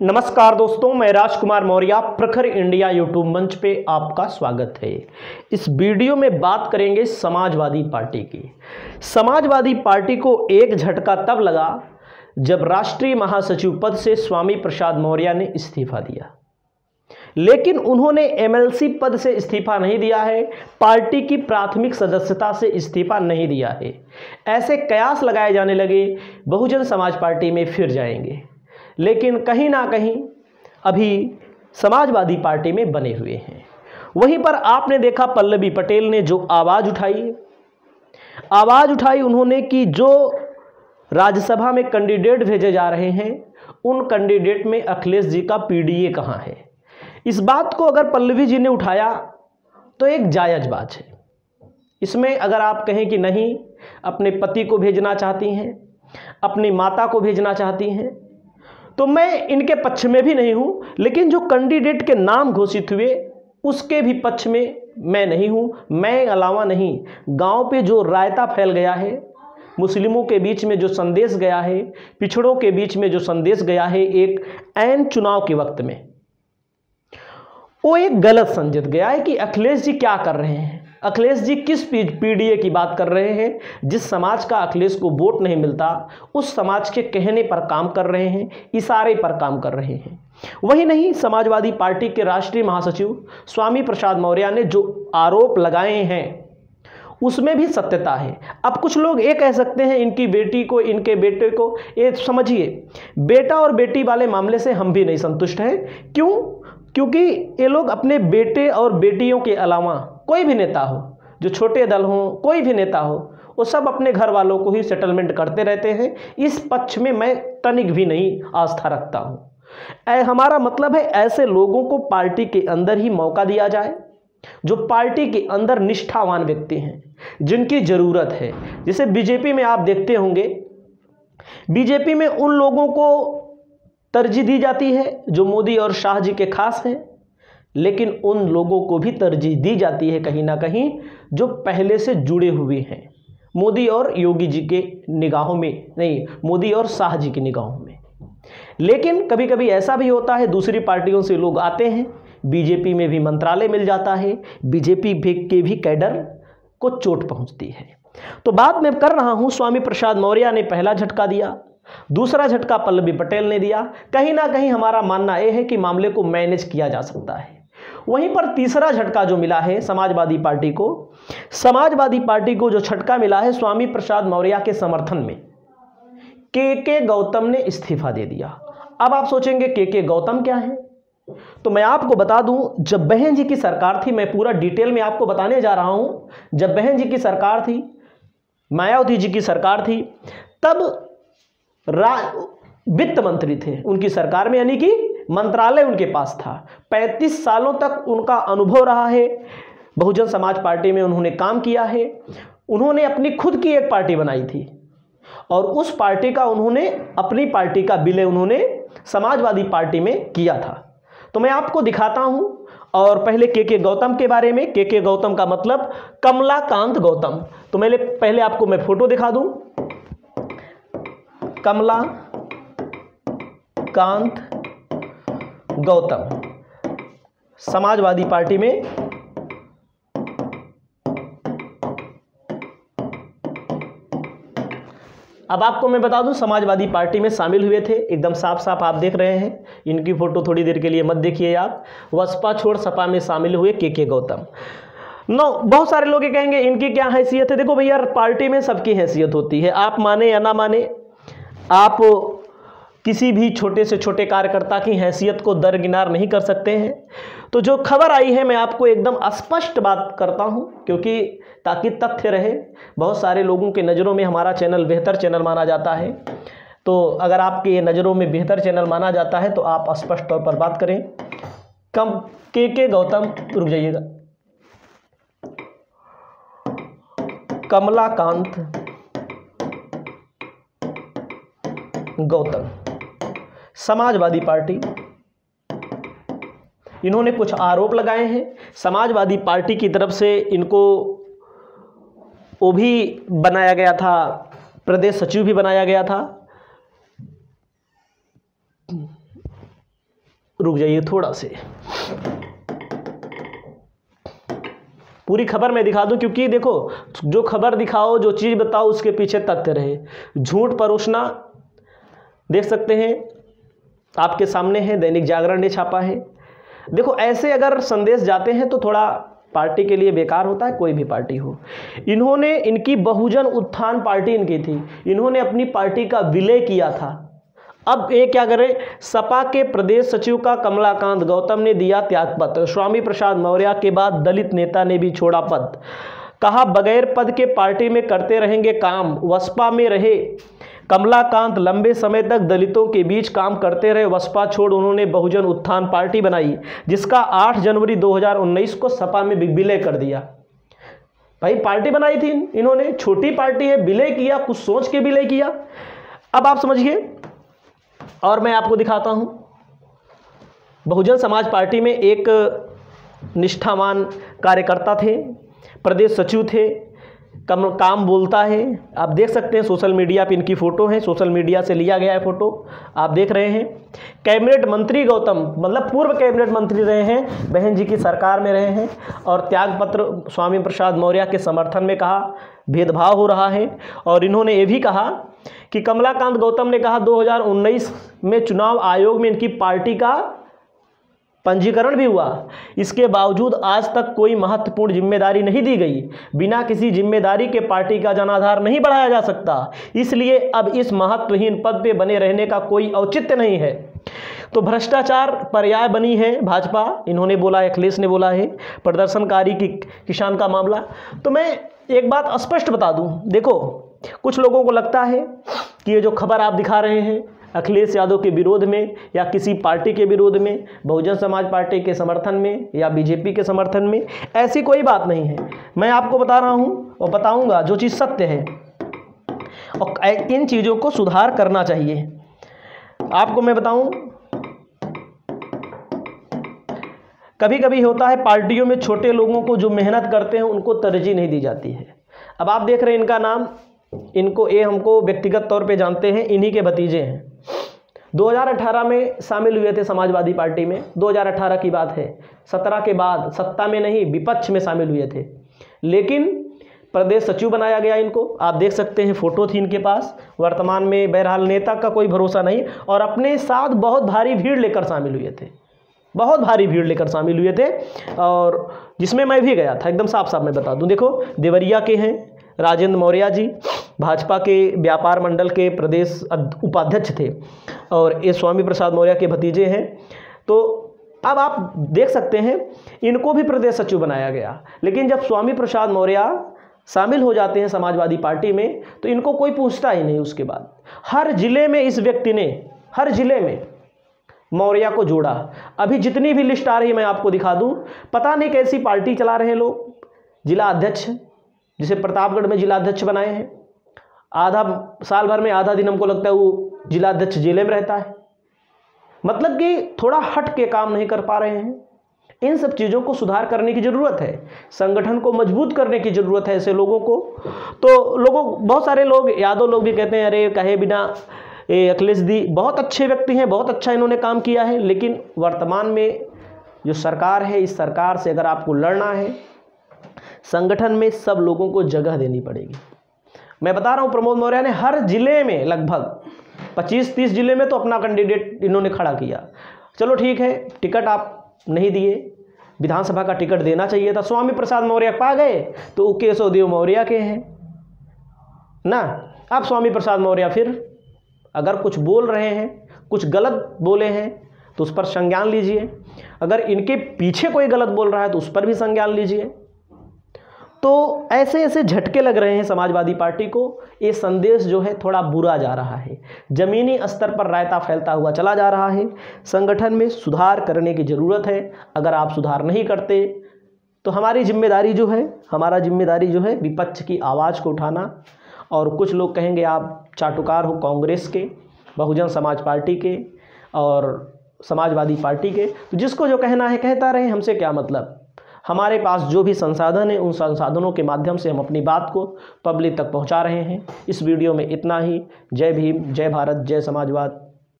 नमस्कार दोस्तों, मैं राजकुमार मौर्य प्रखर इंडिया यूट्यूब मंच पे आपका स्वागत है। इस वीडियो में बात करेंगे समाजवादी पार्टी की। समाजवादी पार्टी को एक झटका तब लगा जब राष्ट्रीय महासचिव पद से स्वामी प्रसाद मौर्य ने इस्तीफा दिया, लेकिन उन्होंने एमएलसी पद से इस्तीफा नहीं दिया है, पार्टी की प्राथमिक सदस्यता से इस्तीफा नहीं दिया है। ऐसे कयास लगाए जाने लगे बहुजन समाज पार्टी में फिर जाएंगे, लेकिन कहीं ना कहीं अभी समाजवादी पार्टी में बने हुए हैं। वहीं पर आपने देखा पल्लवी पटेल ने जो आवाज़ उठाई उन्होंने कि जो राज्यसभा में कैंडिडेट भेजे जा रहे हैं उन कैंडिडेट में अखिलेश जी का पीडीए कहाँ है। इस बात को अगर पल्लवी जी ने उठाया तो एक जायज़ बात है। इसमें अगर आप कहें कि नहीं, अपने पति को भेजना चाहती हैं, अपनी माता को भेजना चाहती हैं, तो मैं इनके पक्ष में भी नहीं हूं, लेकिन जो कैंडिडेट के नाम घोषित हुए उसके भी पक्ष में मैं नहीं हूं। मैं अलावा नहीं, गांव पे जो रायता फैल गया है, मुस्लिमों के बीच में जो संदेश गया है, पिछड़ों के बीच में जो संदेश गया है एक ऐन चुनाव के वक्त में, वो एक गलत संदेश गया है कि अखिलेश जी क्या कर रहे हैं, अखिलेश जी किस पीडीए की बात कर रहे हैं। जिस समाज का अखिलेश को वोट नहीं मिलता उस समाज के कहने पर काम कर रहे हैं, इशारे पर काम कर रहे हैं। वही नहीं, समाजवादी पार्टी के राष्ट्रीय महासचिव स्वामी प्रसाद मौर्य ने जो आरोप लगाए हैं उसमें भी सत्यता है। अब कुछ लोग ये कह सकते हैं इनकी बेटी को, इनके बेटे को, ये समझिए, बेटा और बेटी वाले मामले से हम भी नहीं संतुष्ट हैं। क्यों? क्योंकि ये लोग अपने बेटे और बेटियों के अलावा कोई भी नेता हो, जो छोटे दल हो, कोई भी नेता हो, वो सब अपने घर वालों को ही सेटलमेंट करते रहते हैं। इस पक्ष में मैं तनिक भी नहीं आस्था रखता हूँ। हमारा मतलब है ऐसे लोगों को पार्टी के अंदर ही मौका दिया जाए जो पार्टी के अंदर निष्ठावान व्यक्ति हैं, जिनकी ज़रूरत है। जैसे बीजेपी में आप देखते होंगे, बीजेपी में उन लोगों को तरजीह दी जाती है जो मोदी और शाह जी के खास हैं, लेकिन उन लोगों को भी तरजीह दी जाती है कहीं ना कहीं जो पहले से जुड़े हुए हैं मोदी और योगी जी के निगाहों में, नहीं, मोदी और शाह जी की निगाहों में। लेकिन कभी कभी ऐसा भी होता है, दूसरी पार्टियों से लोग आते हैं, बीजेपी में भी मंत्रालय मिल जाता है, बीजेपी के भी कैडर को चोट पहुंचती है। तो बात मैं कर रहा हूं, स्वामी प्रसाद मौर्य ने पहला झटका दिया, दूसरा झटका पल्लवी पटेल ने दिया। कहीं ना कहीं हमारा मानना यह है कि मामले को मैनेज किया जा सकता है। वहीं पर तीसरा झटका जो मिला है समाजवादी पार्टी को जो झटका मिला है स्वामी प्रसाद मौर्य के समर्थन में, के गौतम ने इस्तीफा दे दिया। अब आप सोचेंगे के गौतम क्या है, तो मैं आपको बता दूं, जब बहन जी की सरकार थी, मैं पूरा डिटेल में आपको बताने जा रहा हूं। जब बहन जी की सरकार थी, मायावती जी की सरकार थी, तब वित्त मंत्री थे उनकी सरकार में, यानी कि मंत्रालय उनके पास था। 35 सालों तक उनका अनुभव रहा है, बहुजन समाज पार्टी में उन्होंने काम किया है। उन्होंने अपनी खुद की एक पार्टी बनाई थी और उस पार्टी का उन्होंने, अपनी पार्टी का विलय उन्होंने समाजवादी पार्टी में किया था। तो मैं आपको दिखाता हूं। और पहले के गौतम के बारे में, के गौतम का मतलब कमलाकांत गौतम। तो मैं पहले आपको मैं फोटो दिखा दूं, कमलाकांत गौतम समाजवादी पार्टी में अब आपको मैं बता दूं, समाजवादी पार्टी में शामिल हुए थे, एकदम साफ साफ आप देख रहे हैं। इनकी फोटो थोड़ी देर के लिए मत देखिए आप। बसपा छोड़ सपा में शामिल हुए के गौतम। बहुत सारे लोग ये कहेंगे इनकी क्या हैसियत है। देखो भैया, पार्टी में सबकी हैसियत होती है, आप माने या ना माने। आप किसी भी छोटे से छोटे कार्यकर्ता की हैसियत को दरकिनार नहीं कर सकते हैं। तो जो खबर आई है, मैं आपको एकदम स्पष्ट बात करता हूं, क्योंकि ताकि तथ्य रहे। बहुत सारे लोगों के नज़रों में हमारा चैनल बेहतर चैनल माना जाता है, तो अगर आपके नज़रों में बेहतर चैनल माना जाता है तो आप स्पष्ट तौर पर बात करें। के गौतम, रुक जाइएगा, कमलाकांत गौतम, समाजवादी पार्टी, इन्होंने कुछ आरोप लगाए हैं। समाजवादी पार्टी की तरफ से इनको वो भी बनाया गया था, प्रदेश सचिव भी बनाया गया था। रुक जाइए थोड़ा से, पूरी खबर मैं दिखा दूं, क्योंकि देखो जो खबर दिखाओ, जो चीज़ बताओ, उसके पीछे तथ्य रहे। झूठ परोसना देख सकते हैं, आपके सामने है, दैनिक जागरण ने छापा है। देखो ऐसे अगर संदेश जाते हैं तो थोड़ा पार्टी के लिए बेकार होता है, कोई भी पार्टी हो। इन्होंने, इनकी बहुजन उत्थान पार्टी इनकी थी, इन्होंने अपनी पार्टी का विलय किया था। अब ये क्या करें, सपा के प्रदेश सचिव का कमलाकांत गौतम ने दिया त्यागपत्र। स्वामी प्रसाद मौर्य के बाद दलित नेता ने भी छोड़ा पद, कहा बगैर पद के पार्टी में करते रहेंगे काम। बसपा में रहे कमलाकांत लंबे समय तक दलितों के बीच काम करते रहे। बसपा छोड़ उन्होंने बहुजन उत्थान पार्टी बनाई, जिसका 8 जनवरी 2019 को सपा में विलय कर दिया। भाई पार्टी बनाई थी इन्होंने, छोटी पार्टी है, विलय किया, कुछ सोच के विलय किया। अब आप समझिए, और मैं आपको दिखाता हूं, बहुजन समाज पार्टी में एक निष्ठावान कार्यकर्ता थे, प्रदेश सचिव थे, काम बोलता है। आप देख सकते हैं सोशल मीडिया पे इनकी फ़ोटो है, सोशल मीडिया से लिया गया है फ़ोटो, आप देख रहे हैं। कैबिनेट मंत्री गौतम, मतलब पूर्व कैबिनेट मंत्री रहे हैं, बहन जी की सरकार में रहे हैं, और त्यागपत्र स्वामी प्रसाद मौर्य के समर्थन में कहा भेदभाव हो रहा है। और इन्होंने ये भी कहा कि कमलाकांत गौतम ने कहा 2019 में चुनाव आयोग में इनकी पार्टी का पंजीकरण भी हुआ, इसके बावजूद आज तक कोई महत्वपूर्ण जिम्मेदारी नहीं दी गई। बिना किसी जिम्मेदारी के पार्टी का जनाधार नहीं बढ़ाया जा सकता, इसलिए अब इस महत्वहीन पद पे बने रहने का कोई औचित्य नहीं है। तो भ्रष्टाचार पर्याय बनी है भाजपा, इन्होंने बोला है, अखिलेश ने बोला है, प्रदर्शनकारी की किसान का मामला। तो मैं एक बात स्पष्ट बता दूं, देखो कुछ लोगों को लगता है कि ये जो खबर आप दिखा रहे हैं अखिलेश यादव के विरोध में या किसी पार्टी के विरोध में, बहुजन समाज पार्टी के समर्थन में या बीजेपी के समर्थन में, ऐसी कोई बात नहीं है। मैं आपको बता रहा हूं और बताऊंगा जो चीज़ सत्य है, और इन चीज़ों को सुधार करना चाहिए। आपको मैं बताऊं, कभी कभी होता है पार्टियों में छोटे लोगों को जो मेहनत करते हैं उनको तरजीह नहीं दी जाती है। अब आप देख रहे हैं इनका नाम, इनको ये हमको व्यक्तिगत तौर पे जानते हैं, इन्हीं के भतीजे हैं। 2018 में शामिल हुए थे समाजवादी पार्टी में, 2018 की बात है, 17 के बाद सत्ता में नहीं विपक्ष में शामिल हुए थे, लेकिन प्रदेश सचिव बनाया गया इनको। आप देख सकते हैं फ़ोटो थी इनके पास। वर्तमान में बहरहाल नेता का कोई भरोसा नहीं, और अपने साथ बहुत भारी भीड़ लेकर शामिल हुए थे, बहुत भारी भीड़ लेकर शामिल हुए थे, और जिसमें मैं भी गया था। एकदम साफ साफ मैं बता दूं, देखो देवरिया के हैं राजेंद्र मौर्य जी, भाजपा के व्यापार मंडल के प्रदेश उपाध्यक्ष थे, और ये स्वामी प्रसाद मौर्य के भतीजे हैं। तो अब आप देख सकते हैं इनको भी प्रदेश सचिव बनाया गया, लेकिन जब स्वामी प्रसाद मौर्य शामिल हो जाते हैं समाजवादी पार्टी में तो इनको कोई पूछता ही नहीं। उसके बाद हर जिले में इस व्यक्ति ने, हर जिले में मौर्य को जोड़ा। अभी जितनी भी लिस्ट आ रही है मैं आपको दिखा दूं, पता नहीं कैसी पार्टी चला रहे हैं लोग। जिला अध्यक्ष, जिसे प्रतापगढ़ में जिला अध्यक्ष बनाए हैं, आधा साल भर में आधा दिन हमको लगता है वो जिला अध्यक्ष जेल में रहता है। मतलब कि थोड़ा हट के काम नहीं कर पा रहे हैं। इन सब चीज़ों को सुधार करने की ज़रूरत है, संगठन को मजबूत करने की ज़रूरत है ऐसे लोगों को। तो लोगों, बहुत सारे लोग, यादव लोग भी कहते हैं अरे कहे बिना ये अखिलेश दी बहुत अच्छे व्यक्ति हैं, बहुत अच्छा इन्होंने काम किया है, लेकिन वर्तमान में जो सरकार है, इस सरकार से अगर आपको लड़ना है, संगठन में सब लोगों को जगह देनी पड़ेगी। मैं बता रहा हूँ, प्रमोद मौर्य ने हर जिले में लगभग 25-30 जिले में तो अपना कैंडिडेट इन्होंने खड़ा किया। चलो ठीक है, टिकट आप नहीं दिए, विधानसभा का टिकट देना चाहिए था। स्वामी प्रसाद मौर्य पा गए तो वो केशवदेव मौर्य के हैं ना। अब स्वामी प्रसाद मौर्य फिर अगर कुछ बोल रहे हैं, कुछ गलत बोले हैं तो उस पर संज्ञान लीजिए, अगर इनके पीछे कोई गलत बोल रहा है तो उस पर भी संज्ञान लीजिए। तो ऐसे ऐसे झटके लग रहे हैं समाजवादी पार्टी को। ये संदेश जो है थोड़ा बुरा जा रहा है, ज़मीनी स्तर पर रायता फैलता हुआ चला जा रहा है। संगठन में सुधार करने की ज़रूरत है। अगर आप सुधार नहीं करते तो हमारी जिम्मेदारी जो है, हमारा जिम्मेदारी जो है विपक्ष की आवाज़ को उठाना। और कुछ लोग कहेंगे आप चाटुकार हो कांग्रेस के, बहुजन समाज पार्टी के और समाजवादी पार्टी के, तो जिसको जो कहना है कहता रहे, हमसे क्या मतलब। हमारे पास जो भी संसाधन है उन संसाधनों के माध्यम से हम अपनी बात को पब्लिक तक पहुंचा रहे हैं। इस वीडियो में इतना ही। जय भीम, जय भारत, जय समाजवाद।